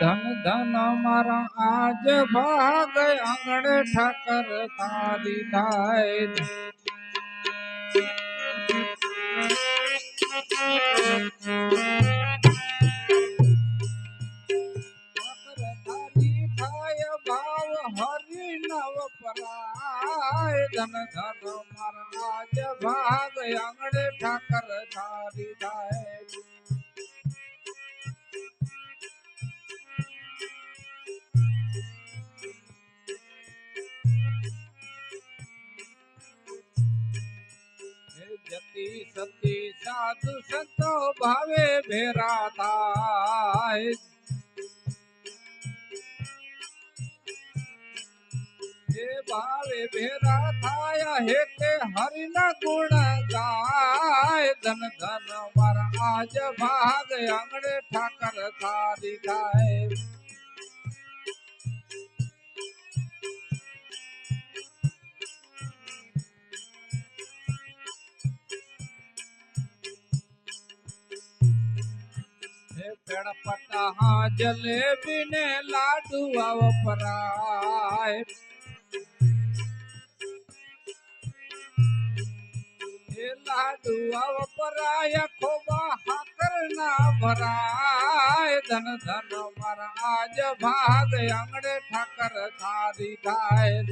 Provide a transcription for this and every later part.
ધન ધન મારા આજ ભાગ આંગણે ઠાકર તારી થાય. થાય ભાવ હરી નવ પરાય ધન ધન મારા આજ ભાગ આંગણે ઠાકર તારી થાય. જતી સતી સાધુ સંતો ભાવે ભેરા થાય. હે ભાવે ભેરા થાય હેતે હરિના ગુણ ગાય. ધન ધન મારા આજ ભાગ આંગણે ઠાકર તારી થાય. પેડ પટા જલેબી ને લાડુ વપરાય. હે લાડુ વપરાય ખોબા હાકર ના ભરાય. ધન ધન મારા આજ ભાગ આંગણે ઠાકર તારી થાય.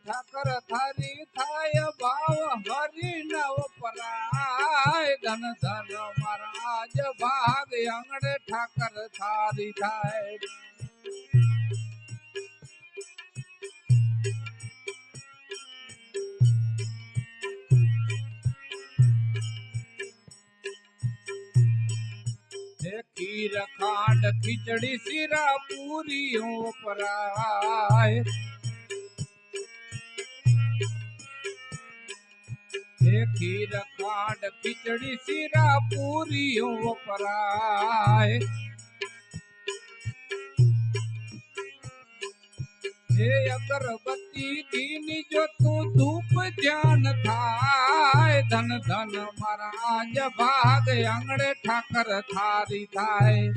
ઠાકર થારી થાય ભાવ હરી નવ પરાય. ધન ધન મારા આજ ભાગ આંગણે ઠાકર થારી થાય. ખીર ખાંડ ખીચડી શીરા પૂરીઓ પરાય. ખીર ખાંડ ખીચડી શીરા પૂરીઓ વપરાય. હે અગરબત્તી દીની જો તું ધૂપ ધ્યાન થાય. ધન ધન મારા આજ ભાગ આંગણે ઠાકર થારી થાય.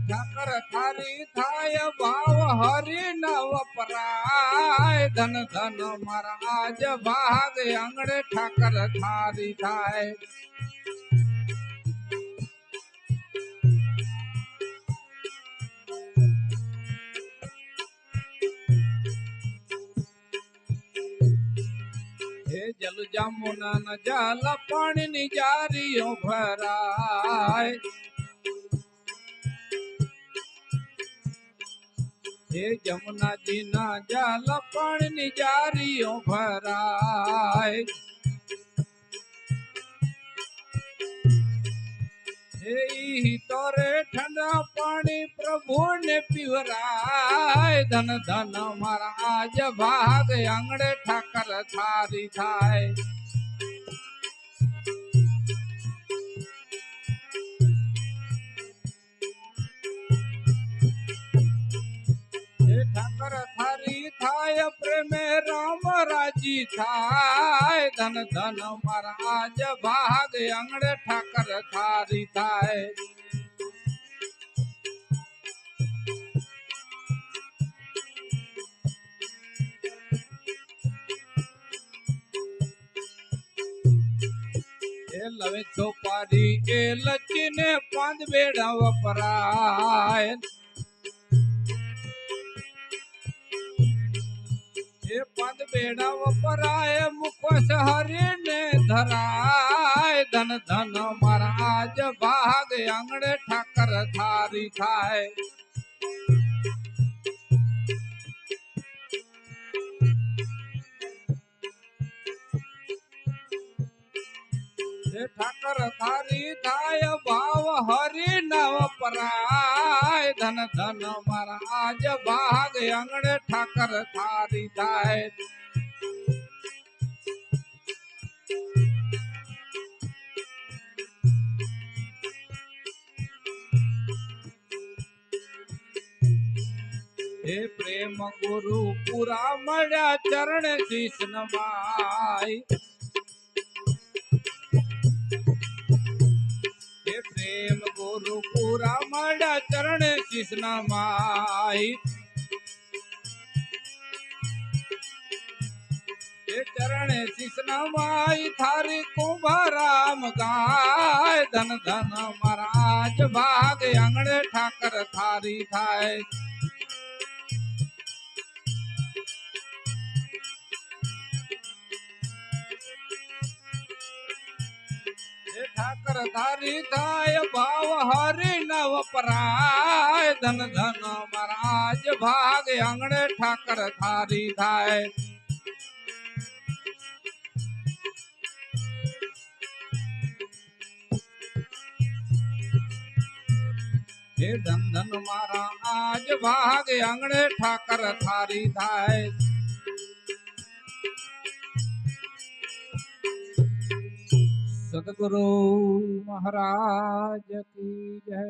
ઠાકર થારી થાય ભાવ હરી નવ પરાય. ધન ધન મારા આજ ભાગ આંગણે ઠાકર થારી થાય. હે જલ જામુના ન જલ પાણી ની જારીઓ ભરાય. હે જમુનાજી ના જલ પાણી ની જારીઓ ભરાય. હે તોરે ઠંડા પાણી પ્રભુ ને પીવરાય. ધન ધન મારા આજ ભાગ આંગણે ઠાકર થારી થાય. ઠાકર થારી થાય પ્રેમે રામ રાજી થાય. ધન ધન મારા આજ ભાગ આંગણે ઠાકર થારી થાય. એ લવે ચોપારી એ લચીને પાંચ બેડા વપરાય. એ પદ બેડા વપરાય મુખોશ હરી ને ધરાય. ધન ધન મારા આજ ભાગ આંગણે ઠાકર થારી થાય. ઠાકર થારી થાય ભાવ હરી નવ પરાય. ધન ધન મારા આજ ભાગ આંગણે ઠાકર થારી થાય. હે પ્રેમ ગુરુ પૂરા મળ્યા ચરણ શીશ નમાય. હે પ્રેમ ગુરુ પૂરા મળ્યા ચરણ શીશ નમાય. હે ચરણે શીશ નમાય થારી કુંભારામ ગાય. ધન ધન મહારાજ ભાગ આંગણે ઠાકર થારી થાય. ઠાકર ધારી થાય ભાવ હરી નવ પરાય. ધન ધન મહારાજ ભાગ આંગણે ઠાકર થારી થાય. હે ધન ધન મારા આજ ભાગ આંગણે ઠાકર થારી થાય. સદગુરુ મહારાજ કી જય.